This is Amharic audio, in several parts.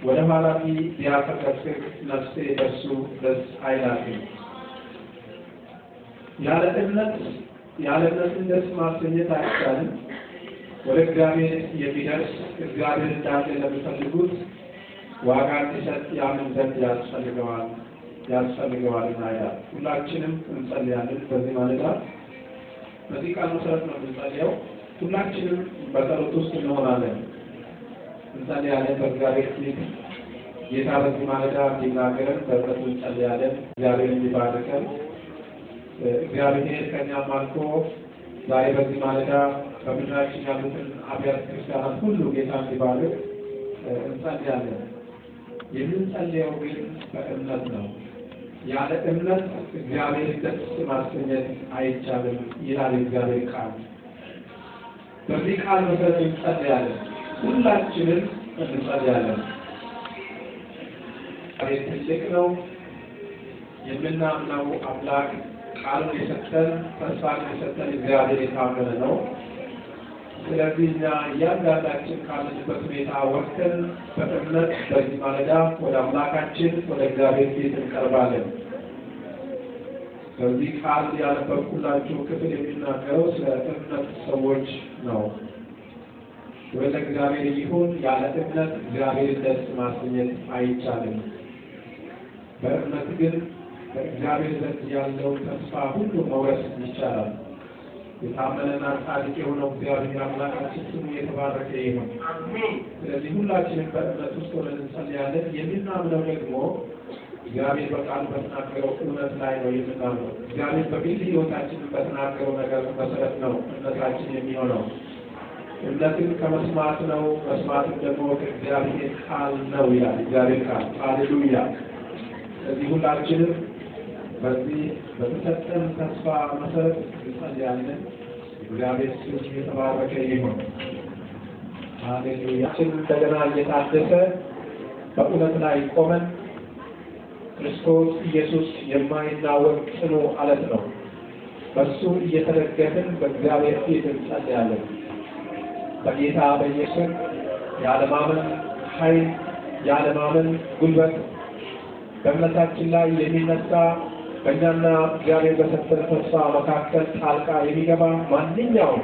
ወደ ኋላፊ ቢያፈቀፍቅ ነፍሴ በሱ ደስ አይላትም። ያለ እምነትን ደስ ማሰኘት አይቻልም። ወደ እግዚአብሔር የሚደርስ እግዚአብሔር እንዳለ ለሚፈልጉት ዋጋ እንዲሰጥ ያምን ዘንድ ያስፈልገዋልና ይላል። ሁላችንም እንጸልያለን። በዚህ ማለዳ በዚህ ቃል መሰረት ነው የምንጸልየው። ሁላችንም በጸሎት ውስጥ እንሆናለን፣ እንጸልያለን። በእግዚአብሔር ፊት ጌታ በዚህ ማለዳ እንዲናገረን በጸሎት እንጸልያለን። እግዚአብሔር እንዲባርከን እግዚአብሔር ከእኛም አልፎ ዛሬ በዚህ ማለዳ በምድራችን ያሉትን አብያተ ክርስቲያናት ሁሉ ጌታ እንዲባርክ እንጸልያለን። የምንጸልየው ግን በእምነት ነው። ያለ እምነት እግዚአብሔር ደስ ማሰኘት አይቻልም ይላል እግዚአብሔር ቃል። በዚህ ቃል መሰረት እንጸልያለን። ሁላችንም እንጸልያለን። እግዚአብሔር ትልቅ ነው። የምናምነው አምላክ ቃሉን የሰጠን ተስፋን የሰጠን እግዚአብሔር የታመነ ነው። ስለዚህ እኛ እያንዳንዳችን ካለንበት ሁኔታ ወጥተን በእምነት በዚህ ማለዳ ወደ አምላካችን ወደ እግዚአብሔር ፊት እንቀርባለን። በዚህ ቃል ያነበብኩላችሁ ክፍል የሚናገረው ስለ እምነት ሰዎች ነው። ወደ እግዚአብሔር ይሁን። ያለ እምነት እግዚአብሔር ደስ ማሰኘት አይቻልም። በእምነት ግን በእግዚአብሔር ዘንድ ያለውን ተስፋ ሁሉ መውረስ ይቻላል። የታመነና ጻድቅ የሆነው እግዚአብሔር አምላካችን ስሙ የተባረከ ይሁን። ስለዚህ ሁላችንም በእምነት ውስጥ ሆነን እንጸልያለን። የምናምነው ደግሞ እግዚአብሔር በቃሉ በተናገረው እውነት ላይ ነው የምናምነው። እግዚአብሔር በግል ሕይወታችን በተናገረው ነገር መሰረት ነው እምነታችን የሚሆነው። እምነትን ከመስማት ነው፣ መስማትን ደግሞ ከእግዚአብሔር ቃል ነው ይላል እግዚአብሔር ቃል። ሃሌሉያ። ስለዚህ ሁላችንም በዚህ በተሰጠን ተስፋ መሰረት እንጸልያለን። እግዚአብሔር ስም የተባረከ ይሁን። ሃሌሉያ። እንደገና እየታደሰ በእውነት ላይ ቆመን ክርስቶስ ኢየሱስ የማይናወጥ ጽኑ ዓለት ነው። በሱ እየተደገፍን በእግዚአብሔር ፊት እንጸልያለን። በጌታ በኢየሱስ ያለማመን ኃይል፣ ያለማመን ጉልበት በእምነታችን ላይ የሚነሳ በእኛና እግዚአብሔር በሰጠን ተስፋ መካከል ጣልቃ የሚገባ ማንኛውም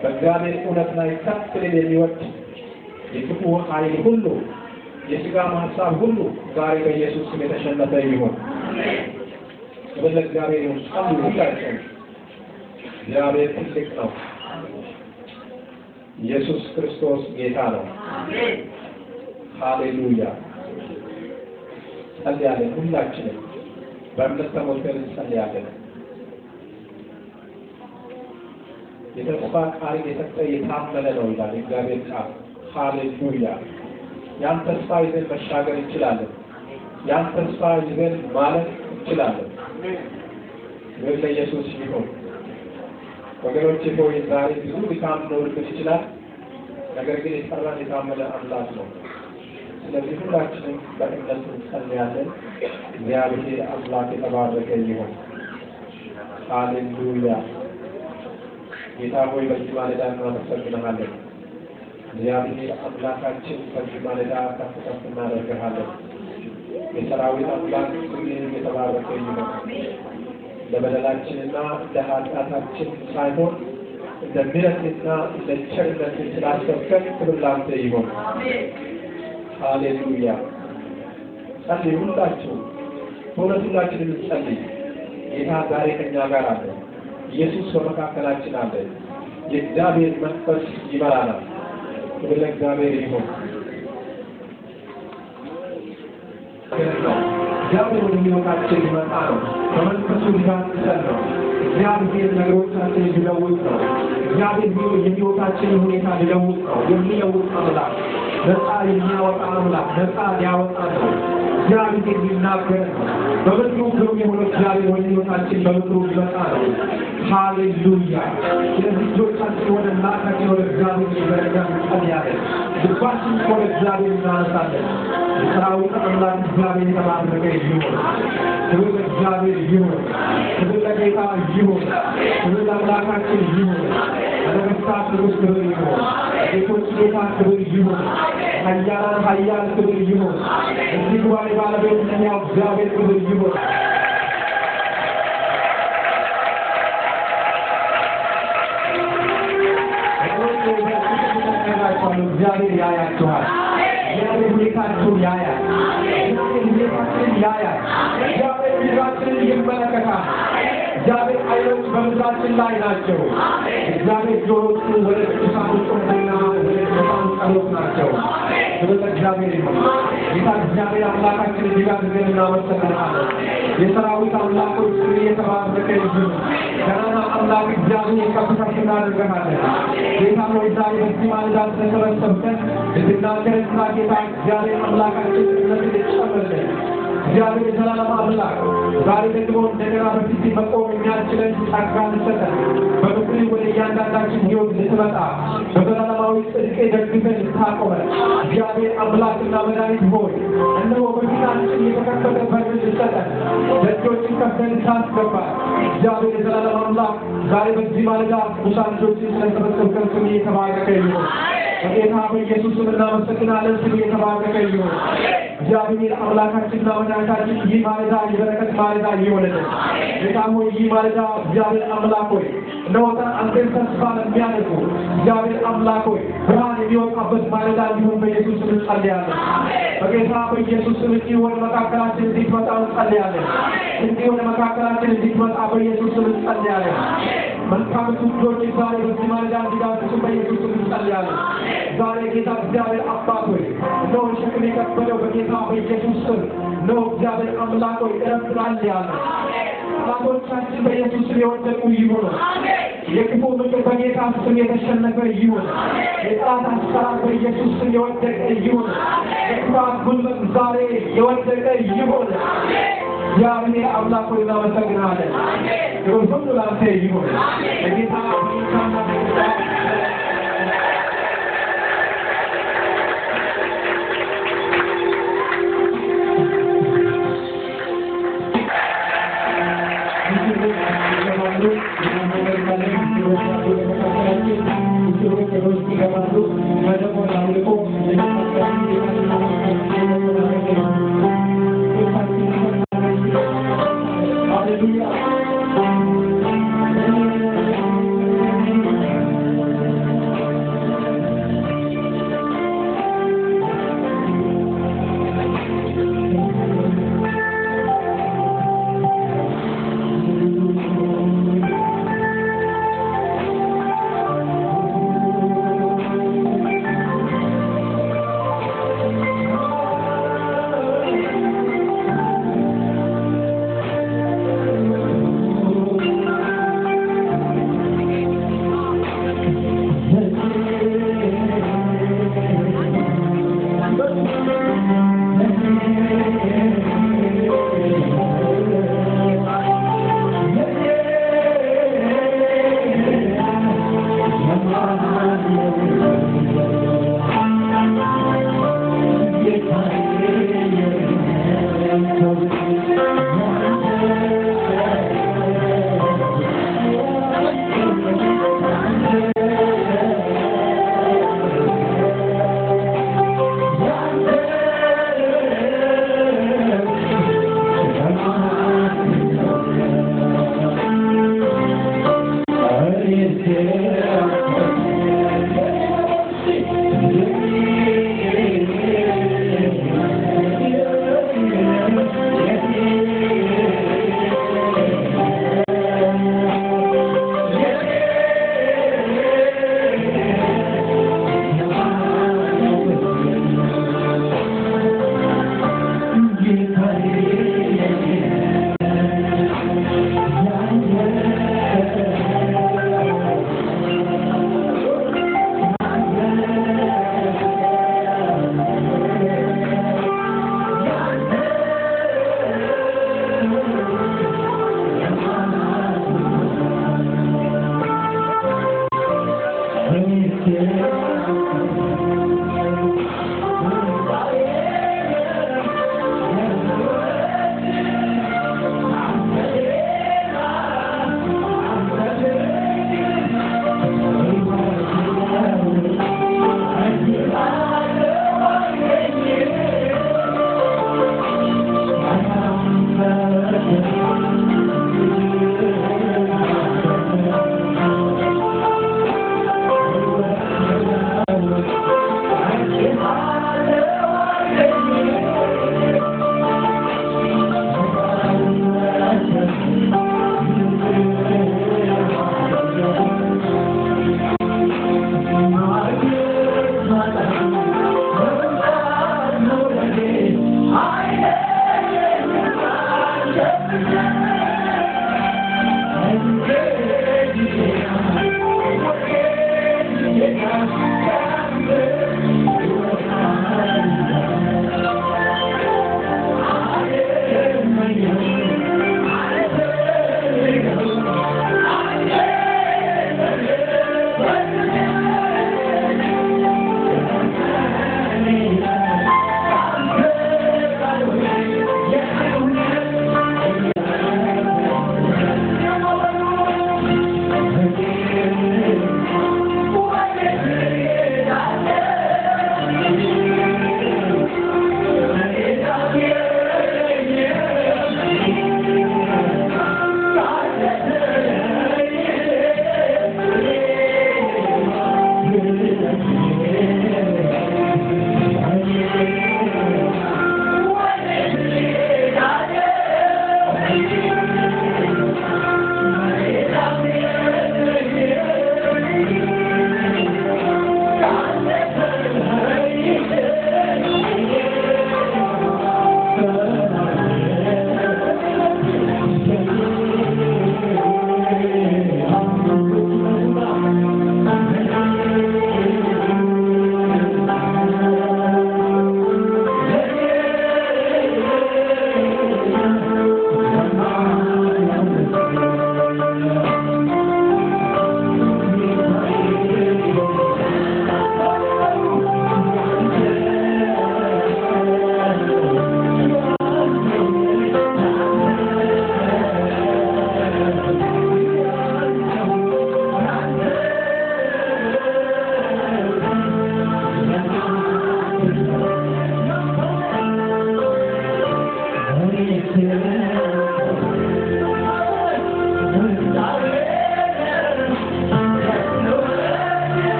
በእግዚአብሔር እውነት ላይ ከፍ ሊል የሚወድ የክፉ ኃይል ሁሉ የሥጋ ሐሳብ ሁሉ ዛሬ በኢየሱስ ስም የተሸነፈ ይሁን። ክብር ለእግዚአብሔር ይሁን። ጸልዩ ሁላችሁ። እግዚአብሔር ትልቅ ነው። ኢየሱስ ክርስቶስ ጌታ ነው። ሃሌሉያ። ጸልያለን። ሁላችንም በእምነት ተሞልተን እንጸልያለን። የተስፋ ቃል የሰጠ የታመነ ነው ይላል እግዚአብሔር ቃል። ሃሌሉያ። ያን ተስፋ ይዘን መሻገር እንችላለን። ያን ተስፋ ይዘን ማለት እንችላለን። ክብር ለኢየሱስ ይሁን። ወገኖቼ ሆይ ዛሬ ብዙ ድካም ሊኖርብን ይችላል። ነገር ግን የጠራን የታመነ አምላክ ነው። ስለዚህ ሁላችንም በእምነት እንጸልያለን። እግዚአብሔር አምላክ የተባረከ ይሁን። ሃሌሉያ። ጌታ ሆይ በዚህ ማለዳ እናመሰግንሃለን። እግዚአብሔር አምላካችን በዚህ ማለዳ ከፍ ከፍ እናደርግሃለን። የሰራዊት አምላክ ስምህ የተባረከ ይሁን። ለበደላችንና ለኃጢአታችን ሳይሆን እንደ ምሕረትና እንደ ቸርነትህ ስላሰብከን ክብር ላንተ ይሁን። ሃሌሉያ። ጸልዩ ሁላችሁ። በእውነት ሁላችንም እንጸልይ። ጌታ ዛሬ ከእኛ ጋር አለ። ኢየሱስ በመካከላችን አለ። የእግዚአብሔር መንፈስ ይመራናል። ክብር ለእግዚአብሔር ይሁን። እግዚአብሔር ወደ ሕይወታችን ሊመጣ ነው። በመንፈሱ ሊባርክን ነው። እግዚአብሔር ነገሮቻችን ሊለውጥ ነው። እግዚአብሔር የሕይወታችን ሁኔታ ሊለውጥ ነው። የሚለውጥ አምላክ፣ ነፃ የሚያወጣ አምላክ፣ ነፃ ሊያወጣ ነው። እግዚአብሔር ሊናገር ነው። በምድሩ ግሩም የሆነ እግዚአብሔር ወደ ሕይወታችን በምድሩ ሊመጣ ነው። ሃሌሉያ። ስለዚህ ልጆቻችን ወደ እናታችን ወደ እግዚአብሔር ይዘረጋ እንጸልያለን። ልባችን ወደ እግዚአብሔር እናነሳለን። የሰራዊት አምላክ እግዚአብሔር የተባረከ ይሁን። ክብር ለእግዚአብሔር ይሁን። ክብር ለጌታ ይሁን። ክብር ለአምላካችን ይሁን። የነገሥታት ንጉሥ ክብር ይሁን። የጌቶች ጌታ ክብር ይሁን። ኃያላን ኃያል ክብር ይሁን። እዚህ ጉባኤ ባለቤት ለሚያው እግዚአብሔር ክብር ይሁን። እግዚአብሔር ያያችኋል። እግዚአብሔር ሁኔታችሁን ያያል። እግዚአብሔር ሁኔታችንን ያያል። እግዚአብሔር ምድራችንን ይመለከታል። እግዚአብሔር ዓይኖች በምድራችን ላይ ናቸው። እግዚአብሔር ጆሮቹ ወደ ቅዱሳኑ ጩኸትና ወደ ቅዱሳኑ ጸሎት ናቸው። ክብር ለእግዚአብሔር ይሁን። ጌታ እግዚአብሔር አምላካችን እጅግ አድርገን እናመሰግናለን። የሰራዊት አምላኮች ስም የተባረከ ይሁን። ገናና አምላክ እግዚአብሔር ከፍ ከፍ እናደርግሃለን። ጌታ ሆይ ዛሬ በዚህ ማለዳ ስለሰበሰብከን እንድናገርና ጌታ እግዚአብሔር አምላካችን እምነትን ይጨምርልን። እግዚአብሔር የዘላለም አምላክ ዛሬ ደግሞ እንደገና በፊት መቆም የሚያስችለን ጸጋ እንሰጠን። በምክር ወደ እያንዳንዳችን ሕይወት ልትመጣ በዘላለማዊ ጽድቅ ደግፈን ልታቆመን እግዚአብሔር አምላክና መድኃኒት ሆይ እነሆ በፊታችን የተከፈተ በር ልትሰጠን ደጆችን ከፍተን ልታስገባን እግዚአብሔር የዘላለም አምላክ ዛሬ በዚህ ማለዳ ቅዱሳን ልጆችን ስለሰበሰብከን ስም የተባረከ ይሁን። በጌታ በኢየሱስ ስም እናመሰግናለን። ስም የተባረከ ይሁን። እግዚአብሔር አምላካችንና መድኃኒታችን ይህ ማለዳ የበረከት ማለዳ ይሆንልን። ጌታ ሆይ ይህ ማለዳ እግዚአብሔር አምላክ ሆይ እነሆ አንተን ተስፋ ለሚያደርጉ እግዚአብሔር አምላክ ሆይ ብርሃን የሚወጣበት ማለዳ እንዲሆን በኢየሱስ ስም እንጸልያለን። በጌታ በኢየሱስ ስም እንዲህ ወደ መካከላችን እንድትመጣ እንጸልያለን። እንዲህ ወደ መካከላችን እንድትመጣ በኢየሱስ ስም እንጸልያለን። መልካም ልጆች ዛሬ በዚህ ማለዳ እንዲዳስሱ በኢየሱስ ስም እንጸልያለን። ዛሬ ጌታ እግዚአብሔር አባት ሆይ እነሆ ሸክም የከበደው በጌታ በኢየሱስ ስም ነው። እግዚአብሔር አምላክ ሆይ እረፍት ላለ ጠላቶቻችን በኢየሱስ ስም የወደቁ ይሁኑ። የክፉ ምክር በጌታ ስም የተሸነፈ ይሁን። የጠላት አሰራር በኢየሱስ ስም የወደቀ ይሁን። የክፋት ጉልበት ዛሬ የወደቀ ይሁን። እግዚአብሔር አምላክ ሆይ እናመሰግናለን። ክብር ሁሉ ላንተ ይሁን። በጌታ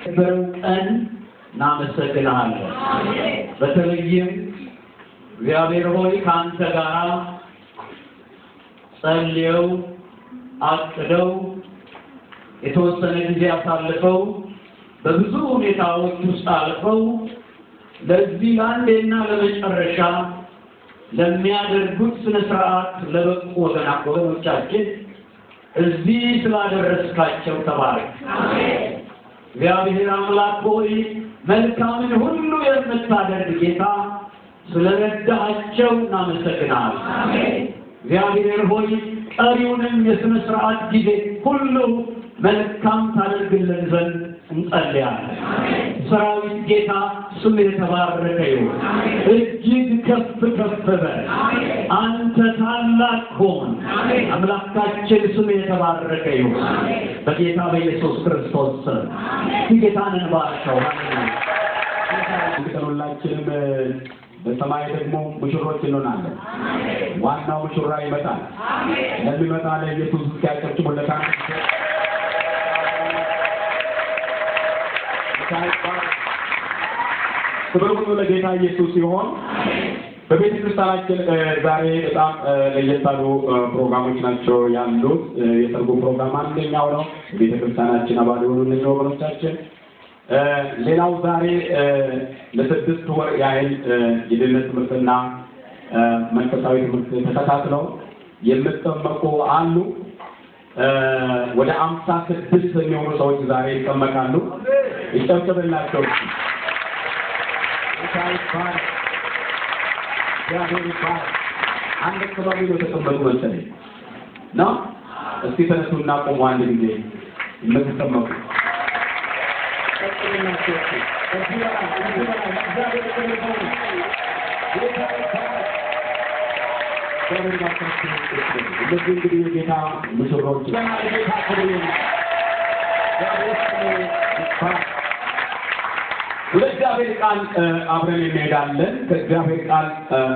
በረንቀን እናመሰግናለን። በተለይም እግዚአብሔር ሆይ ካንተ ጋራ ጸልየው አቅደው የተወሰነ ጊዜ አሳልፈው በብዙ ሁኔታዎች ውስጥ አልፈው ለዚህ አንዴና ለመጨረሻ ለሚያደርጉት ስነ ስርዓት ለበቁ ወገኖቻችን እዚህ ስላደረስካቸው ተባረክ። አሜን። እግዚአብሔር አምላክ ሆይ መልካምን ሁሉ የምታደርግ ጌታ ስለረዳቸው እናመሰግናለን። አሜን። እግዚአብሔር ሆይ ቀሪውንም የስነ ስርዓት ጊዜ ሁሉ መልካም ታደርግልን ዘንድ እንጸልያለን። ሰራዊት ጌታ ስም የተባረከ ይሁን። እጅግ ከፍ ከፍ በል። አንተ ታላቅ ሁን። አምላካችን ስም የተባረከ ይሁን። በጌታ በኢየሱስ ክርስቶስ ስም ጌታን እንባርከው። ሁላችንም በሰማይ ደግሞ ሙሽሮች እንሆናለን። ዋናው ሙሽራ ይመጣል። ለሚመጣ ለኢየሱስ ያጨብጭቡለታል። ክብር ሁሉ ለጌታ ኢየሱስ ይሁን። በቤተ ክርስቲያናችን ዛሬ በጣም ለየት ያሉ ፕሮግራሞች ናቸው ያሉት። የሰርጉ ፕሮግራም አንደኛው ነው። ቤተ ክርስቲያናችን አባል የሆኑ ወገኖቻችን ሌላው ዛሬ ለስድስት ወር ያህል የድነት ትምህርትና መንፈሳዊ ትምህርት ተከታትለው የምትጠመቁ አሉ። ወደ 56 የሚሆኑ ሰዎች ዛሬ ይጠመቃሉ። ይጠመቅላቸው። አንድ አካባቢ ነው ተጠመቁ መሰለኝ ነው። እስቲ ተነሱና ቆሙ አንድ ጊዜ የምትጠመቁ እንግዲህ የጌታ ሙሽሮች ወደ እግዚአብሔር ቃል አብረን እንሄዳለን። ከእግዚአብሔር ቃል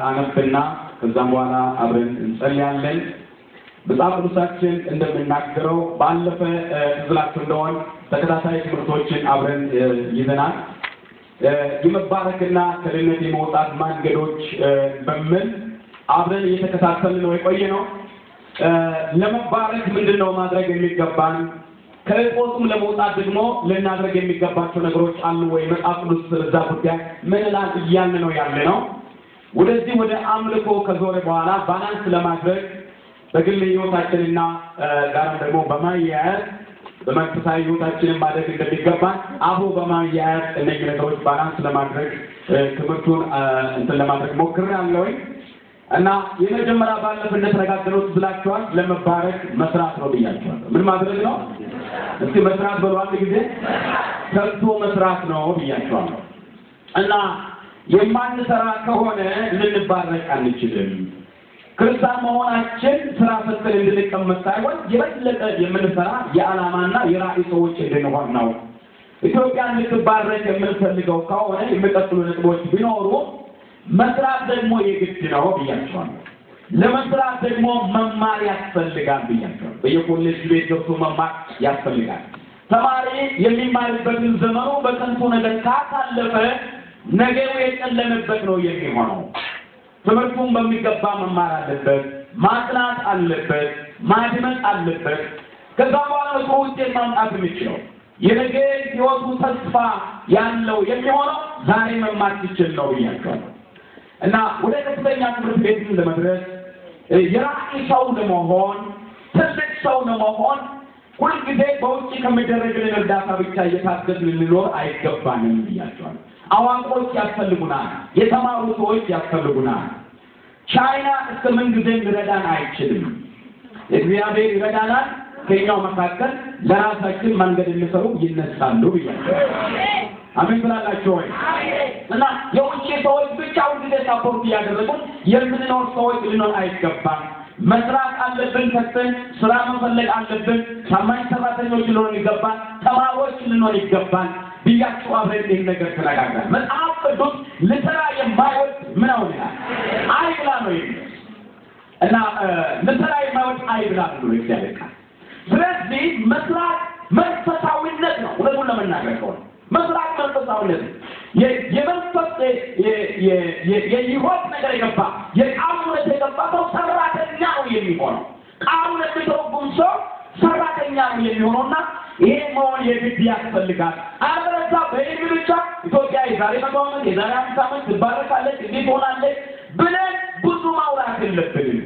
አነብና ከዛም በኋላ አብረን እንጸልያለን። መጽሐፍ ቅዱሳችን እንደምናገረው ባለፈ ዝላችሁ እንደሆነ ተከታታይ ትምህርቶችን አብረን ይዘናል። የመባረክና ከድነት የመውጣት መንገዶች በሚል አብረን እየተከታተልን ነው የቆየነው። ለመባረክ ምንድነው ማድረግ የሚገባን? ከእጦቱም ለመውጣት ደግሞ ልናደርግ የሚገባቸው ነገሮች አሉ ወይ? መጽሐፍ ቅዱስ ስለዛ ጉዳይ ምን ይላል እያልን ነው ያለነው። ወደዚህ ወደ አምልኮ ከዞረ በኋላ ባላንስ ለማድረግ በግል ህይወታችንና ጋር ደግሞ በማያያዝ በመንፈሳዊ ህይወታችንን ማድረግ እንደሚገባን አብሮ በማያያዝ እነዚህ ነገሮች ባላንስ ለማድረግ ትምህርቱን እንትን ለማድረግ ሞክሬያለሁ። እና የመጀመሪያ ባለፈ እንደተነጋገሩት ብላችኋል። ለመባረክ መስራት ነው ብያችኋል። ምን ማድረግ ነው? እስቲ መስራት በሉ አንድ ጊዜ። ሰርቶ መስራት ነው ብያችኋል። እና የማንሰራ ከሆነ ልንባረክ አንችልም። ክርስቲያን መሆናችን ስራ ፈትል እንድንቀመጥ ሳይሆን የበለጠ የምንሰራ የዓላማና የራዕይ ሰዎች እንድንሆን ነው። ኢትዮጵያ እንድትባረክ የምንፈልገው ከሆነ የሚቀጥሉ ነጥቦች ቢኖሩ መስራት ደግሞ የግድ ነው ብያችኋል። ለመስራት ደግሞ መማር ያስፈልጋል ብያችኋል። በየኮሌጅ ቤት ገብቶ መማር ያስፈልጋል። ተማሪ የሚማርበትን ዘመኑ በከንቱ ነገር ካሳለፈ ነገሩ የጨለመበት ነው የሚሆነው። ትምህርቱን በሚገባ መማር አለበት፣ ማጥናት አለበት፣ ማድመጥ አለበት። ከዛ በኋላ ነው ውጤት ማምጣት የሚችለው። የነገ ህይወቱ ተስፋ ያለው የሚሆነው ዛሬ መማር ሲችል ነው ብያችኋል። እና ወደ ከፍተኛ ትምህርት ቤት ለመድረስ የራዕይ ሰው ለመሆን ትልቅ ሰው ለመሆን ሁልጊዜ በውጭ ከሚደረግልን እርዳታ ብቻ እየታገዝን ልንኖር አይገባንም ብያችኋል። አዋቆች ያስፈልጉናል። የተማሩ ሰዎች ያስፈልጉናል። ቻይና እስከ ምን ጊዜ ሊረዳን አይችልም። እግዚአብሔር ይረዳናል። ከኛው መካከል ለራሳችን መንገድ እንሰሩ ይነሳሉ ብያችኋል። አሜን ብላላችሁ ወይ? እና የውጭ ሰዎች ብቻ ሁልጊዜ ሳፖርት ያደረጉን የምንኖር ሰዎች ልንሆን አይገባም። መስራት አለብን። ከሰን ስራ መፈለግ አለብን። ታማኝ ሰራተኞች ልንሆን ይገባል። ተማሪዎች ልንሆን ይገባል ብያችሁ አብረን ይህን ነገር ተነጋግረን መጽሐፍ ቅዱስ ልሰራ የማይወድ ምን አሁን ይላል? አይብላ ነው የሚለው። እና ልሰራ የማይወድ አይብላ ብሎ እግዚአብሔር ቃል። ስለዚህ መስራት መንፈሳዊነት ነው። እውነቱን ለመናገር ከሆነ መስራት መንፈሳዊነት ነው። የመንፈስ የህይወት ነገር የገባ የቃሉ እውነት የገባ ሰው ሰራተኛ ነው የሚሆነው። ቃሉን የሚተረጉም ሰው ሰራተኛ ነው የሚሆነውና ይሄ መሆን የግድ ያስፈልጋል። አለበለዚያ በይህ ብቻ ኢትዮጵያ የዛሬ 100 ዓመት የዛሬ 50 ዓመት ትባረካለች እንዴት ሆናለች ብለን ብዙ ማውራት የለብንም።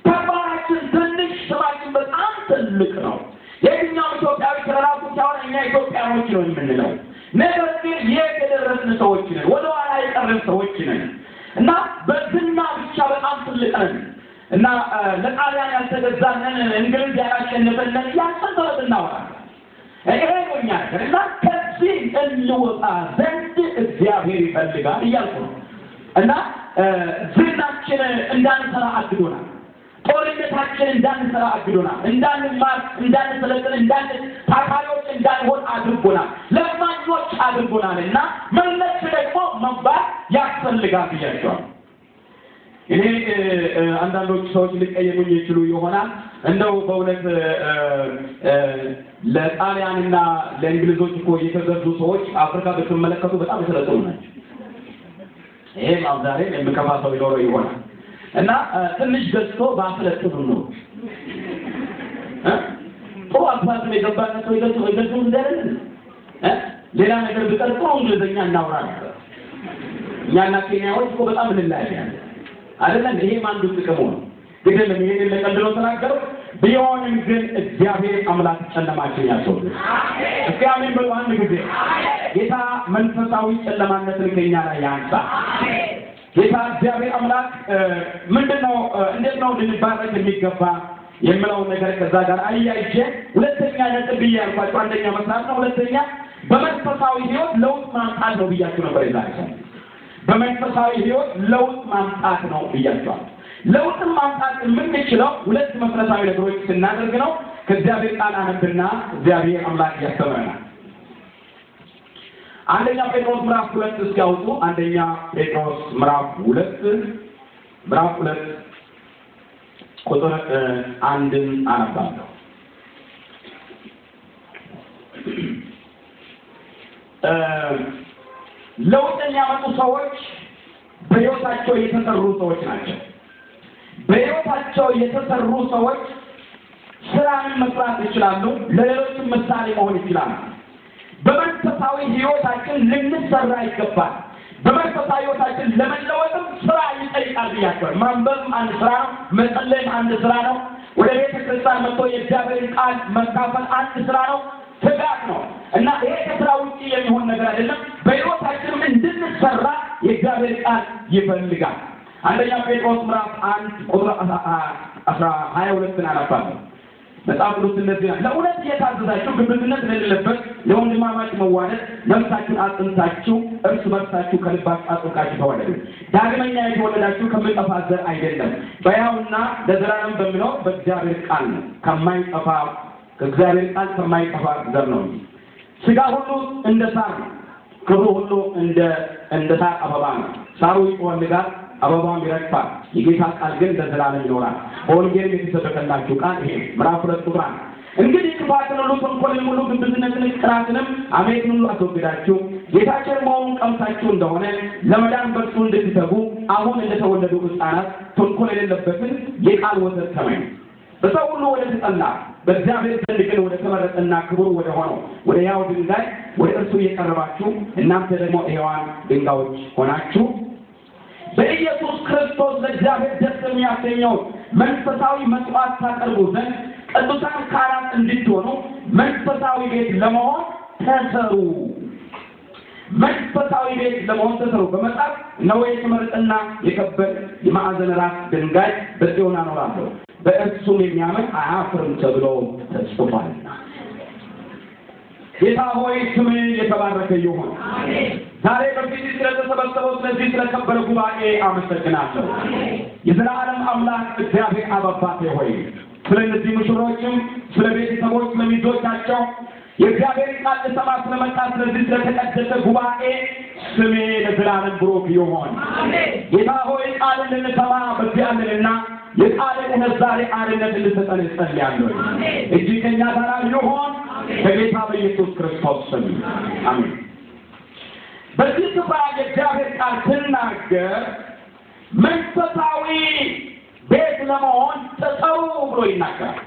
ተግባራችን ትንሽ፣ ስማችን በጣም ትልቅ ነው። የትኛው ኢትዮጵያዊ ስለራሱ ሲያወራ እኛ ኢትዮጵያኖች ነው የምንለው። ነገር ግን የት የደረስን ሰዎች ነን፣ ወደ ኋላ የቀረን ሰዎች ነን እና በዝና ብቻ በጣም ትልቅ ነን እና ለጣሊያን ያልተገዛንን እንግሊዝ ያላሸነፈንን ያንሰንተረት እናወራለን። ይሄ ነው እኛ እና ከዛ ከዚህ እንወጣ ዘንድ እግዚአብሔር ይፈልጋል እያልኩ ነው። እና ዝናችን እንዳንሰራ አግዶናል። ጦርነታችን እንዳንሰራ አግዶናል። እንዳንማር፣ እንዳንሰለጥን፣ ታታሪዎች እንዳንሆን አድርጎናል። ለማኞች አድርጎናልና መለስ ደግሞ መባል ያስፈልጋል ብያቸዋል። ይሄ አንዳንዶች ሰዎች ሊቀየሙኝ ይችሉ ይሆናል። እንደው በእውነት ለጣሊያንና ለእንግሊዞች እኮ የተገዙ ሰዎች አፍሪካ ብትመለከቱ በጣም የተለጠኑ ናቸው። ይሄ ዛሬ የምከፋፈው ይኖረው ይሆናል እና ትንሽ ገዝቶ ባፈለጥሩ ነው ጥሩ አባዝ የገባነት ወይ ገዝቶ እንደረን ሌላ ነገር ቢቀርጡ እንግሊዝኛ እናውራለን። እኛና ኬንያዎች እኮ በጣም እንለያያለን አይደለም? ይሄ አንዱ ጥቅሙ ነው። ግን ይሄንን ለቀልዶ ተናገሩ ቢሆንም ግን እግዚአብሔር አምላክ ጨለማችን ያስወግድ። እስኪ አሜን በሉ አንድ ጊዜ። ጌታ መንፈሳዊ ጨለማነትን ከኛ ላይ ያንሳ። ጌታ እግዚአብሔር አምላክ ምንድነው እንዴት ነው ልንባረክ የሚገባ የምለው ነገር ከዛ ጋር አያይዤ ሁለተኛ ነጥብ ያልኳችሁ አንደኛ መስራት ነው። ሁለተኛ በመንፈሳዊ ሕይወት ለውጥ ማምጣት ነው ብያችሁ ነበር ይላል። በመንፈሳዊ ሕይወት ለውጥ ማምጣት ነው ብያችኋል። ለውጥ ማምጣት የምንችለው ሁለት መሰረታዊ ነገሮች ስናደርግ ነው። ከእግዚአብሔር ቃል አነብና እግዚአብሔር አምላክ ያስተምረናል። አንደኛ ጴጥሮስ ምዕራፍ 2 እስኪያወጡ አንደኛ ጴጥሮስ ምዕራፍ 2 ቁጥር 1 አነባለሁ። ለውጥን ያመጡ ሰዎች በሕይወታቸው የተሰሩ ሰዎች ናቸው። በሕይወታቸው የተሰሩ ሰዎች ስራን መስራት ይችላሉ፣ ለሌሎችም ምሳሌ መሆን ይችላሉ። በመንፈሳዊ ሕይወታችን ልንሰራ ይገባል። በመንፈሳዊ ሕይወታችን ለመለወጥም ስራ ይጠይቃል ብያቸዋል። ማንበብም አንድ ስራ ነው፣ መጸለይም አንድ ስራ ነው፣ ወደ ቤተ ክርስቲያን መጥቶ የእግዚአብሔርን ቃል መካፈል አንድ ስራ ነው፣ ትጋት ነው እና ይሄ ከስራ ውጪ የሚሆን ነገር አይደለም። በሕይወታችንም እንድንሰራ የእግዚአብሔር ቃል ይፈልጋል። አንደኛ ጴጥሮስ ምዕራፍ 1 ቁጥር 22 አነባለሁ። መጽሐፍ ቅዱስ እንደዚህ ነው። ለእውነት እየታዘዛችሁ ግብዝነት ለሌለበት ለወንድማማች መዋደድ ነፍሳችሁን አጽንታችሁ እርስ በርሳችሁ ከልባችሁ አጥብቃችሁ ተዋደዱ። ዳግመኛ የተወለዳችሁ ከሚጠፋ ዘር አይደለም፣ በሕያውና ለዘላለም በሚኖር በእግዚአብሔር ቃል ነው። ከማይጠፋ ከእግዚአብሔር ቃል ከማይጠፋ ዘር ነው። ሥጋ ሁሉ እንደ ሳር ነው፣ ክብሩ ሁሉ እንደ ሳር አበባ ነው። ሳሩ ይወልዳል፣ አበባም ይረግፋል፣ የጌታ ቃል ግን ለዘላለም ይኖራል። በወንጌል የተሰበከላችሁ ቃል ይሄ ምዕራፍ 2 ቁጥር 1። እንግዲህ ክፋትን ሁሉ፣ ተንኮልን ሁሉ፣ ግብዝነትን፣ ቅናትንም፣ ሐሜትን ሁሉ አስወግዳችሁ ጌታችን መሆኑን ቀምሳችሁ እንደሆነ ለመዳን በእርሱ እንድትተጉ አሁን እንደተወለዱ ሕፃናት ተንኮል የሌለበትን የቃል ወተት ተመኙ። በሰው ሁሉ ወደ ተጠላ በእግዚአብሔር ዘንድ ግን ወደ ተመረጠና ክቡር ወደ ሆነው ወደ ሕያው ድንጋይ ወደ እርሱ እየቀረባችሁ እናንተ ደግሞ ሕያዋን ድንጋዮች ሆናችሁ በኢየሱስ ክርስቶስ ለእግዚአብሔር ደስ የሚያሰኘው መንፈሳዊ መስዋዕት ታቀርቡ ዘንድ ቅዱሳን ካህናት እንድትሆኑ መንፈሳዊ ቤት ለመሆን ተሰሩ። መንፈሳዊ ቤት ለመሆን ተሰሩ። በመጽሐፍ ነው የተመረጠና የከበረ የማዕዘን ራስ ድንጋይ በጽዮን አኖራለሁ፣ በእርሱም የሚያምን አያፍርም ተብሎ ተጽፏልና። ጌታ ሆይ ስምህ የተባረከ ይሁን። ዛሬ በፊት ስለተሰበሰበው ስለዚህ ስለከበረ ጉባኤ አመሰግናለሁ። የዘላለም አምላክ እግዚአብሔር አባቴ ሆይ ስለነዚህ ሙሽሮችም ስለ ቤተሰቦች ለሚዜዎቻቸው የእግዚአብሔር ቃል ለሰማ ስለመጣ ስለዚህ ስለተቀደሰ ጉባኤ ስሜ ለዘላለም ብሩክ ይሁን። ጌታ ሆይ ቃልን ልንሰማ በዚህ አለንና የቃልን እውነት ዛሬ አርነት እንድትሰጠን ጸልያለሁ። እጅግ ከእኛ ጋር ይሁን በጌታ በኢየሱስ ክርስቶስ ስም አሜን። በዚህ ስፍራ የእግዚአብሔር ቃል ስናገር መንፈሳዊ ቤት ለመሆን ተጠሩ ብሎ ይናገራል።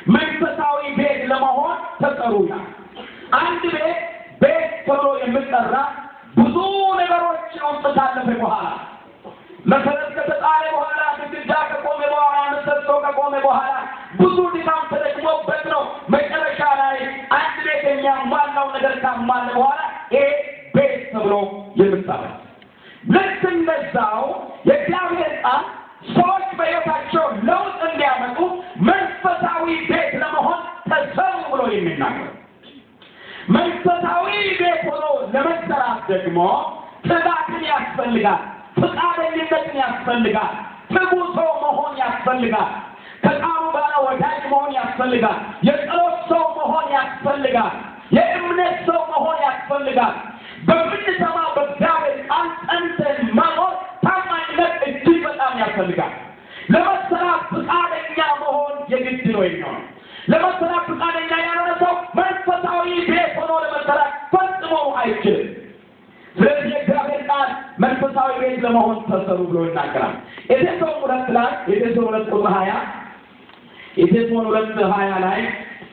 መንፈሳዊ ቤት ለመሆን ተጠሩ ይላል። አንድ ቤት ተብሎ የሚጠራ ብዙ ነገሮች ውስጥ ካለፈ በኋላ መሰረት ከተጣለ በኋላ ግድግዳ ከቆመ በኋላ ምሰሶ ከቆመ በኋላ ብዙ ድካም ተደክሞበት ነው መጨረሻ ላይ አንድ ቤት የሚያሟላው ነገር ካሟላ በኋላ ይሄ ቤት ተብሎ የሚጠራው። ልክ እንደዛው የእግዚአብሔር ቃል ሰዎች በሕይወታቸው ለውጥ እንዲያመጡ መንፈሳዊ ቤት ለመሆን ተሰሩ ብሎ የሚናገር መንፈሳዊ ቤት ሆኖ ለመሰራት ደግሞ ትጋትን ያስፈልጋል፣ ፈቃደኝነትን ያስፈልጋል፣ ትጉ ሰው መሆን ያስፈልጋል፣ ከቃሉ ጋር ወዳጅ መሆን ያስፈልጋል፣ የጸሎት ሰው መሆን ያስፈልጋል፣ የእምነት ሰው መሆን ያስፈልጋል። በምንሰማው በእግዚአብሔር ቃል ጸንተን መኖር ታማኝነት እጅግ በጣም ያስፈልጋል። ለመሰራት ፈቃደኛ መሆን የግድ ነው የሚሆነው። ለመሰራት ፈቃደኛ ያልሆነ ሰው መንፈሳዊ ቤት ሆኖ ለመሰራት ፈጽሞ አይችልም። ስለዚህ እግዚአብሔር ቃል መንፈሳዊ ቤት ለመሆን ተሰሩ ብሎ ይናገራል። ኤፌሶን 2 ላይ ኤፌሶን 2 ቁጥር 20 ኤፌሶን 2:20 ላይ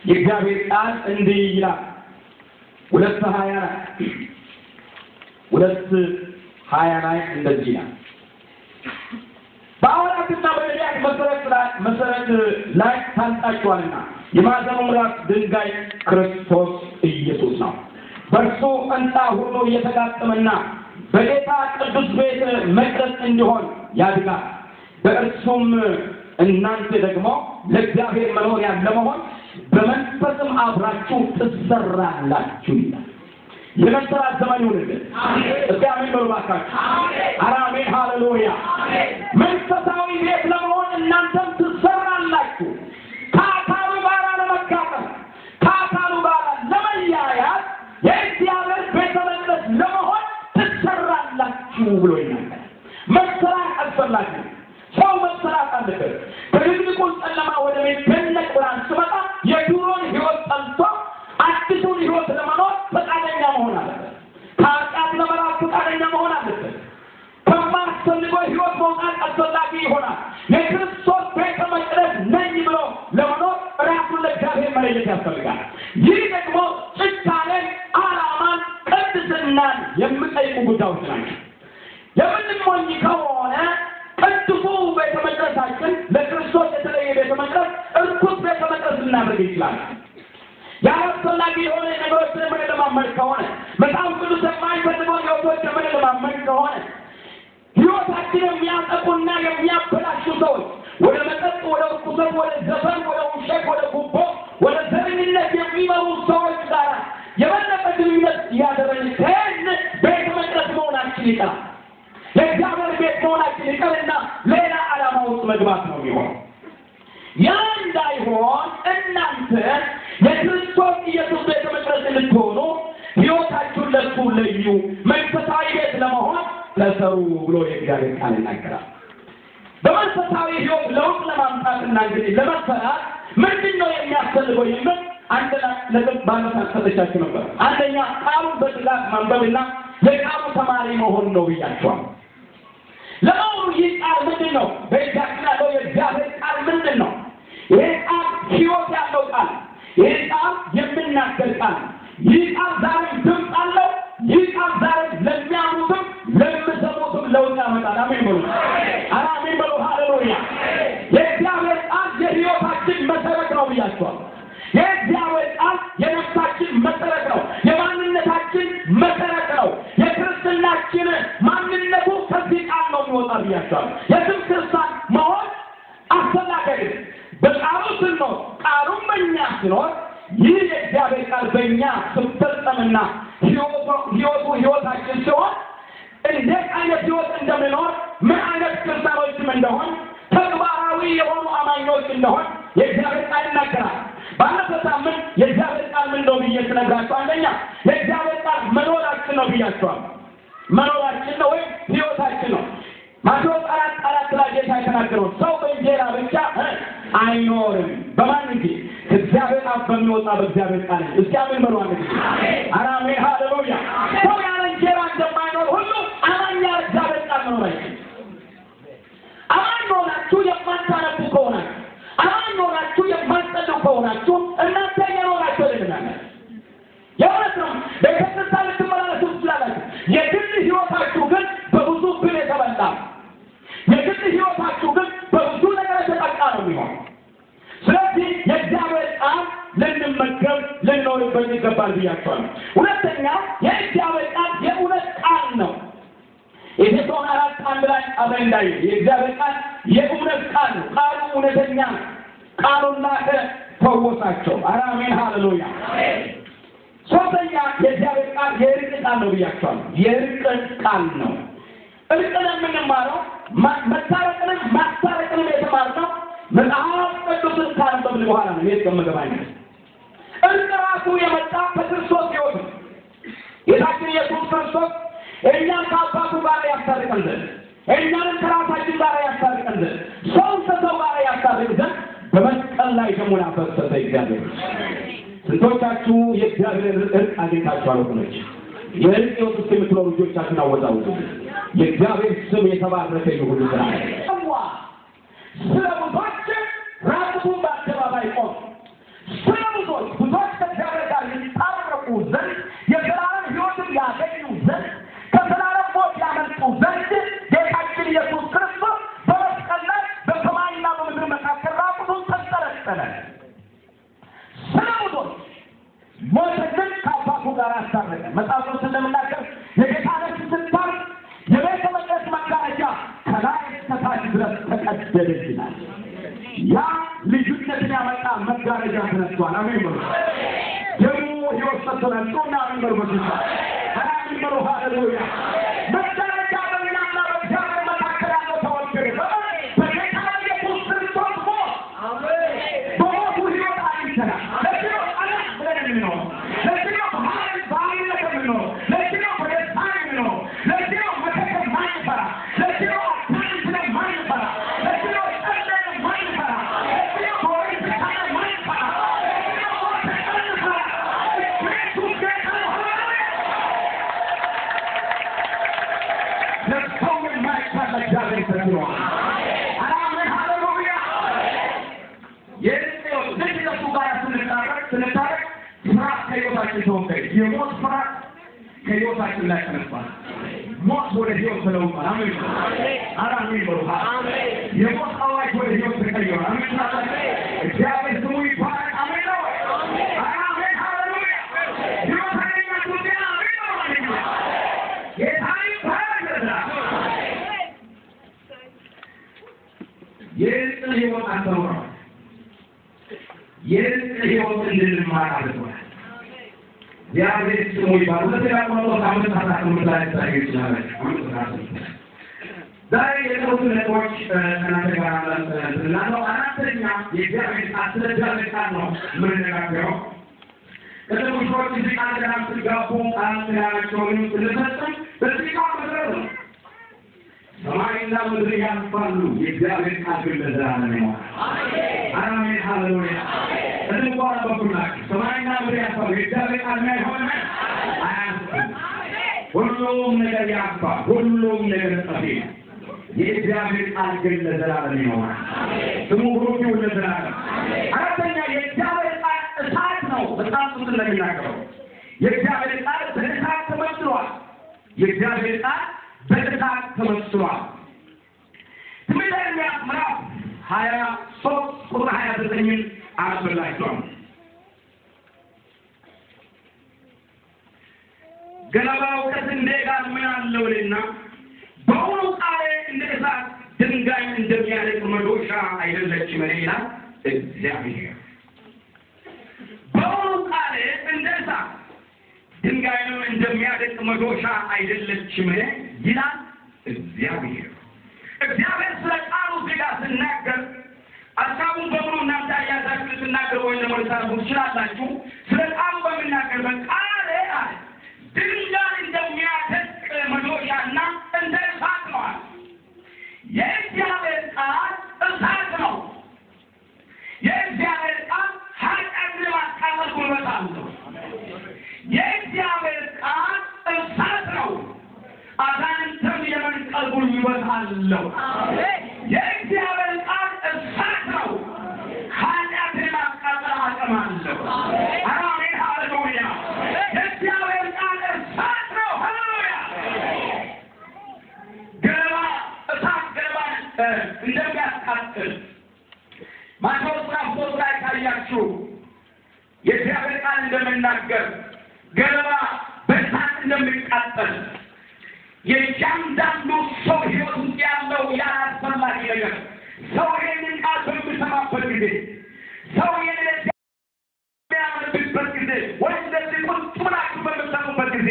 የእግዚአብሔር ቃል እንዲህ ይላል። 2:20 ላይ እንደዚህ ይላል። በሐዋርያትና በነቢያት መሰረት ላይ ታንጻችኋልና የማዕዘኑ ራስ ድንጋይ ክርስቶስ ኢየሱስ ነው። በእርሱ ሕንጻ ሁሉ እየተጋጠመና በጌታ ቅዱስ ቤተ መቅደስ እንዲሆን ያድጋል። በእርሱም እናንተ ደግሞ ለእግዚአብሔር መኖሪያ ለመሆን በመንፈስም አብራችሁ ትሰራላችሁ ይላል። የመሰራት ዘመን ይሁንልን። እስቲ አሜን በሉ እባካችሁ። አሜን ሃሌሉያ። መንፈሳዊ ቤት ለመሆን እናንተም ትሰራላችሁ። ከአካሉ ጋር ለመጋጠም ከአካሉ ጋር ለመያያዝ የእግዚአብሔር ቤተ መቅደስ ለመሆን ትሰራላችሁ ብሎ ይናገራል። መሰራት አስፈላጊ ነው። ሰው መሰራት አለበት። ከድቅድቁ ጨለማ ወደ ሚደነቅ ብርሃን ሲመጣ የድሮን ሕይወት ጠልቶ አዲሱን ሕይወት ለመኖር ፈቃደኛ መሆን አለበት። ከኃጢአት ለመራቅ ፈቃደኛ መሆን አለበት። ከማያስፈልገው ሕይወት መውጣት አስፈላጊ ይሆናል። የክርስቶስ ቤተ መቅደስ ነኝ ብሎ ለመኖር ራሱን ለእግዚአብሔር መለየት ያስፈልጋል። ይህ ደግሞ ጭካኔን፣ ዓላማን፣ ቅድስናን የሚጠይቁ ጉዳዮች ናቸው። የምንሞኝ ከሆነ ቅዱሱ ቤተ መቅደሳችን ለክርስቶስ የተለየ ቤተ መቅደስ እርኩስ ቤተ መቅደስ ልናደርግ ይችላል። ያላስፈላጊ የሆነ ነገሮችን የምንለማመድ ከሆነ መጽሐፍ ቅዱስ የማይፈልገው ሕይወቶች የምንለማመድ ከሆነ ሕይወታችን የሚያጠቁና የሚያበላሹ ሰዎች ወደ መጠጥ፣ ወደ ርኩሰት፣ ወደ ዘፈን፣ ወደ ውሸት፣ ወደ ጉቦ፣ ወደ ዘረኝነት የሚመሩ ሰዎች ጋር የበለጠ ግንኙነት እያደረግን ከሄድን ቤተ መቅደስ መሆናችን ይቀራል። የእግዚአብሔር ቤት መሆናችን ይቀርና ሌላ ዓላማ ውስጥ መግባት ነው የሚሆነው። ያ እንዳይሆን እናንተ የክርስቶስ ኢየሱስ ቤተ መቅደስ እንድትሆኑ ሕይወታችሁን ለእሱ ለዩ፣ መንፈሳዊ ቤት ለመሆን ተሰሩ ብሎ የእግዚአብሔር ቃል ይናገራል። በመንፈሳዊ ሕይወት ለውጥ ለማምጣትና እንግዲህ ለመሰራት ምንድን ነው የሚያስፈልገው የሚል አንድ ነጥብ ባለፈው ሰጥቻችሁ ነበር። አንደኛ ቃሉን በትጋት ማንበብና የቃሉ ተማሪ መሆን ነው ብያችኋል። ለመሆኑ ይህ ቃል ምንድን ነው? በእጃችን ያለው የእግዚአብሔር ቃል ምንድን ነው? ይህ ቃል ሕይወት ያለው ቃል፣ ይህ ቃል የሚናገር ቃል፣ ይህ ቃል ዛሬም ድምፅ አለው። ይህ ቃል ዛሬም ለሚያምኑትም ለሚሰሙትም ለውጥ ያመጣል። አሜን በሉ። አሜን በሉ። ሃሌሉያ። የእግዚአብሔር ቃል የሕይወታችን መሰረት ነው ብያችኋል። የእግዚአብሔር ቃል የነፍሳችን መሰረት ነው። የማንነታችን መሰረት ነው። የክርስትናችን ማንነቱ ከዚህ ቃል ነው የሚወጣ ብያችኋል። የስም ክርስቲያን መሆን አስፈላጊ በቃሉ ስንኖር፣ ቃሉም በእኛ ሲኖር ይህ የእግዚአብሔር ቃል በእኛ ሲፈጸምና ሕይወታችን ሲሆን እንዴት አይነት ሕይወት እንደምንኖር፣ ምን አይነት ክርስቲያኖችም እንደሆን፣ ተግባራዊ የሆኑ አማኞች እንደሆን የእግዚአብሔር ቃል ይናገራል። ባለፈው ሳምንት የእግዚአብሔር ቃል ምን ነው ብዬ ስነግራችሁ፣ አንደኛ የእግዚአብሔር ቃል መኖራችን ነው ብያችኋል። መኖራችን ነው ወይም ሕይወታችን ነው። ማቴዎስ 4:4 ላይ ጌታ የተናገረው ሰው በእንጀራ ብቻ አይኖርም፣ በማን እንጂ ከእግዚአብሔር አፍ በሚወጣ በእግዚአብሔር ቃል። እስኪ አሜን በሉ። አሜን ሃሌሉያ። ሰው ያለ እንጀራ እንደማይኖር ሁሉ አማኝ ያለ እግዚአብሔር ቃል መኖር አይችልም። አማኝ ሆናችሁ የማታነቡ ከሆናችሁ፣ አማኝ ሆናችሁ የማትጸልዩ ከሆናችሁ እናንተ የኖራችሁ አይደለም። የእውነት ነው። ቤተክርስቲያን ልትመላለሱ ትችላላችሁ። የግል ሕይወታችሁ ግን በብዙ ብል የተበላ፣ የግል ሕይወታችሁ ግን በብዙ ነገር የተጠቃ ነው የሚሆነው። ስለዚህ የእግዚአብሔር ቃል ልንመገብ ልንኖርበት ይገባል ብያቸዋለሁ። ሁለተኛ የእግዚአብሔር ቃል የእውነት ቃል ነው። ኤፌሶን 4:1 ላይ አብረን እንዳየን የእግዚአብሔር ቃል የእውነት ቃል ነው። ቃሉ እውነተኛ ነው። ቃሉን ላከ ፈወሳቸው። አሜን ሃሌሉያ። ሶስተኛ ቃል ነው ብያቸዋለሁ። የእርቅን ቃል ነው። እርቅን የምንማረው መታረቅንም ማስታረቅንም የተማርነው መጽሐፍ ቅዱስን ካነበብን በኋላ ነው። የተገመገባኝ እርቅ ራሱ የመጣ ከክርስቶስ ሕይወት ነው። ጌታችን ኢየሱስ ክርስቶስ እኛን ከአባቱ ጋር ያስታርቀን ዘንድ እኛንም ከራሳችን ጋር ያስታርቀን ዘንድ ሰውን ከሰው ጋር ያስታርቅ ዘንድ በመስቀል ላይ ደሙን አፈሰሰ። እግዚአብሔር ስንቶቻችሁ የእግዚአብሔር እርቅ አግኝታችኋል? ወገኖች የእርቅ ሕይወት ውስጥ የምትኖሩ ልጆቻችሁን አወጣውጡ። የእግዚአብሔር ስም የተባረከ ይሁን። ስለ ብዙዎች ራቁቱን በአደባባይ ቆመ። ስለ ብዙዎች ከእግዚአብሔር ጋር ይታረቁ ዘንድ የዘላለም ሕይወትን ያገኙ ዘንድ ከዘላለም ሞት ያመልጡ ዘንድ ጌታችን ኢየሱስ ክርስቶስ በመስቀል ላይ በሰማይና በምድር መካከል ራቁቱን ተንጠለጠለ። ስለ ብዙዎች ሞተ፣ ግን ከአባቱ ጋር አስታረቀ። መጽሐፍ ቅዱስ እንደምናገር የጌታ ነፍስ ስታርቅ የቤተ መቅደስ መጋረጃ ከላይ እስከ ታች ድረስ ተቀደደ ይላል። ያ ልዩነትን ያመጣ መጋረጃ ተነስቷል። አሜን በሉ። ደሙ ሕይወት ሰጥቶናል። ጮና አሜን በሉ። አሜን በሉ። ሃሌሉያ። መጋረጃ በእኛና በእግዚአብሔር መካከል ያለው ተወገደ። በጌታ ኢየሱስ ክርስቶስ ሞት በሞቱ ሕይወት አግኝተናል። ለዚህ ነው አላት ብለን የምንኖረው። ለዚህ ነው በኃይልነት የምንኖረው። ለዚህ ነው በደስታ የምንኖረው። ለዚህ ነው መከተል ማንፈራ። ለዚህ ነው አታንስለን ማንፈራ። ለዚህ ነው ጸለን ማንፈራ። ለዚህ ነው በወሬ ብቻለ ማንፈራ። ለዚህ ነው ሞተን ማንፈራ። ኢየሱስ ጌታ ነው። ለሰው የማይቻል እግዚአብሔር ተስሏል። አሜን ሃሌሉያ። ከእሱ ጋር ስንታረቅ ፍርሃት ከሕይወታችን ተወገደ። የሞት ፍርሃት ከሕይወታችን ላይ ተነስቷል። ሞት ወደ ሕይወት ተለውጧል። አሜን አሜን በሉ። የሞት አዋጅ ወደ ሕይወት ተቀይሯል። አሜን እግዚአብሔር ስሙ ይባረክ። አሜን ነው። አሜን ሃሌሉያ። ሕይወት አገኛችሁ ጤና አሜን ነው። ሃሌሉያ ጌታ ይባረክ። የእርቅ ሕይወት አስተምሯል። የእርቅ ሕይወት እንድንማር አድርጓል። እግዚአብሔር ስሙ ይባረክ። ሁለተኛ ቆሮንቶስ 5:18 ላይ ታገኙ ይችላል። ዛሬ የጥሩት ነጥቦች ከእናንተ ጋር ስላለው አራተኛ የእግዚአብሔር ቃል ስለ እግዚአብሔር ቃል ነው የምንነጋገረው። ከተሙሾች እዚህ ቃል ጋር ሲጋቡ ቃል ጋራቸውን ስለሰጠን በዚህ ቃል መሰረት ነው። ሰማይና ምድር ያልፋሉ፣ የእግዚአብሔር ቃል ግን ለዘላለም ይኖራል። አሜን ሃሌሉያ። እንኳን በኩላችሁ ሰማይና ምድር ያልፋሉ፣ የእግዚአብሔር ቃል አይሆንም አያልፍም። ሁሉም ነገር ያልፋል፣ ሁሉም ነገር ጠፊ ነው። የእግዚአብሔር ቃል ግን ለዘላለም ይኖራል። ስሙ ብሩክ ይሁን ለዘላለም። አራተኛ የእግዚአብሔር ቃል እሳት ነው። በጣም ብዙ እንደሚናገረው የእግዚአብሔር ቃል በእሳት ተመስሏል። የእግዚአብሔር ቃል በእሳት ተመስሏል። ትንቢተ ኤርምያስ ምዕራፍ 23 ቁጥር 29 አነብላችኋለሁ። ገለባው ከስንዴ ጋር ምን አለውና በውኑ ቃሌ እንደ እሳት ድንጋይ እንደሚያደቅ መዶሻ አይደለችም ይላል እግዚአብሔር። በውኑ ቃሌ እንደ እሳት ድንጋይንም እንደሚያደቅ መዶሻ አይደለችም ይላል እግዚአብሔር። እግዚአብሔር ስለ ቃሉ ዜጋ ሲናገር ሀሳቡን በሙሉ እናንተ ያያዛችሁ ልትናገሩ ወይም ደግሞ ልታነቡ ትችላላችሁ። ስለ ቃሉ በሚናገርበት ቃሌ አለ ድንጋይ እንደሚያደቅ መዶሻና እንደ እሳት ነው አለ። የእግዚአብሔር ቃል እሳት ነው። የእግዚአብሔር ቃል ኃጢአትን ለማቃጠል ጉልበት አለው። የእግዚአብሔር ቃል እሳት ነው። አጋንንትን የመንቀል ጉልበት አለው። የእግዚአብሔር ቃል እሳት ነው። ኃጢአትን የማቃጠል አቅም አለው። አሜን ሃሌሉያ። የእግዚአብሔር ቃል እሳት ነው። ሃሌሉያ። ገለባ እሳት ገለባን እንደሚያቃጥል ማቴዎስ ምዕራፍ 3 ላይ ካያችሁ የእግዚአብሔር ቃል እንደምናገር ገለባ በእሳት እንደሚቃጠል የእያንዳንዱ ሰው ሕይወት ውስጥ ያለው ያላስፈላጊ ነገር ሰው ይህንን ቃል በሚሰማበት ጊዜ ሰው ይህንን የሚያምንበት ጊዜ ወይም እንደዚህ ቁጭ ብላችሁ በምትሰሙበት ጊዜ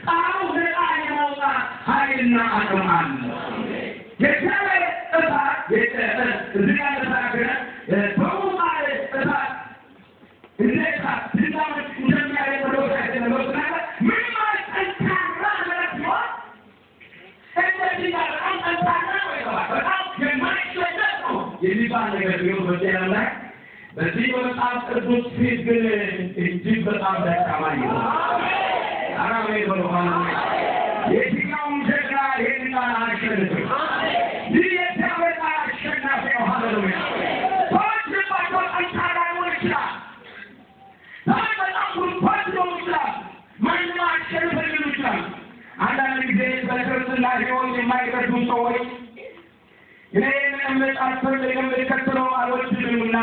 ጣው ዘጣኝ ማውጣ ኃይልና አቅም አለ የእግዚአብሔር እሳት እዚህ ጋር ተናገረ በውጣ እሳት እንዴት ድንጋዮች እንደሚያደርግ ነው ምን ማለት ጠንካራ ማለት ነው እንደዚህ ጋር ጠንካራ ነው በጣም የማይችለት ነው የሚባል ነገር ቢሆን በጤና ላይ በዚህ በጣም ቅዱስ ፊት ግን እጅግ በጣም ደካማ ነው አራሜ በለዋና የትኛውም ጀግና ይሄን አያሸንፍም ይህ የእግዚአብሔር አሸናፊ ነው ሃሌሉያ ሰዎች ልባቸው ጠንካራ ሊሆን ይችላል በጣም ጉልበት ሊሆን ይችላል ማንም አሸንፈን ሊሆን ይችላል አንዳንድ ጊዜ በክርስትና ሕይወት የማይረዱ ሰዎች እኔ እምነት አልፈልግም ልከተለው አልወድምና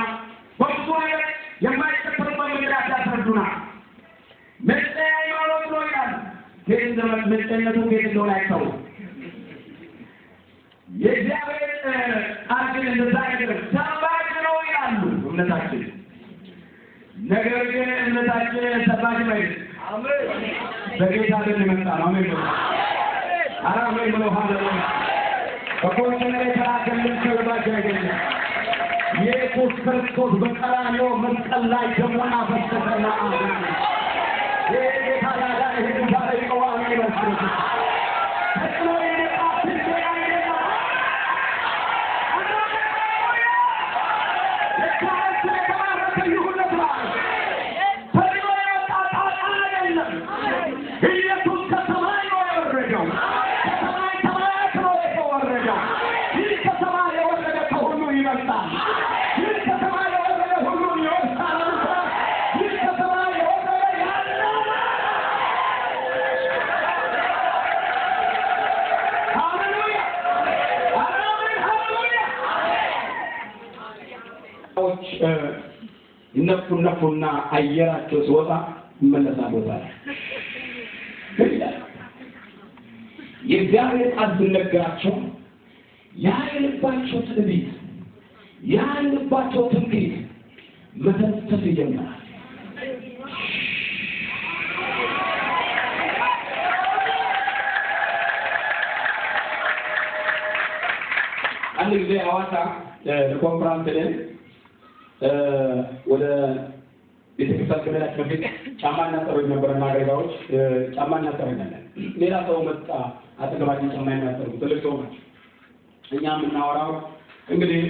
በብዙ ነገር የማይከተሉበት ምክንያት ያስረዱናል መጠያ ሃይማኖት ነው ይላል ግን ዘመን መጠነቱ ግን እንደሆነ አይታወቅም የእግዚአብሔር ቃል ግን እንደዛ አይደለም ሰባጅ ነው ይላሉ እምነታችን ነገር ግን እምነታችን ሰባጅ አይደለም አሜን በጌታ ደም ይመጣ ነው አሜን አሜን ብሎ ሃሌሉያ በቆንጆ ተራገልን ሰባጅ አይደለም ኢየሱስ ክርስቶስ በቀራንዮ መስቀል ላይ ደሙን አፈሰሰና አሜን የጌታ ያዳነ ህዝብ ዛሬ ቆዋሚ ይመስላል ነፉና አየራቸው ሲወጣ ይመለሳሉ ታዲያ የእግዚአብሔር ቃል ሲነገራቸው ያ የልባቸው ትዕቢት ያ የልባቸው ትምክህት መተንፈስ ይጀምራል አንድ ጊዜ ሐዋሳ ኮንፈረንስ ላይ ወደ ቤተክርስቲያን ከመላክ በፊት ጫማና ጠሮች ነበርና አገልጋዮች ጫማና ጠሮኛለን ሌላ ሰው መጣ አጠገባችን ጫማና ጠሮች ትልቅ ሰው ናቸው እኛ የምናወራው እንግዲህ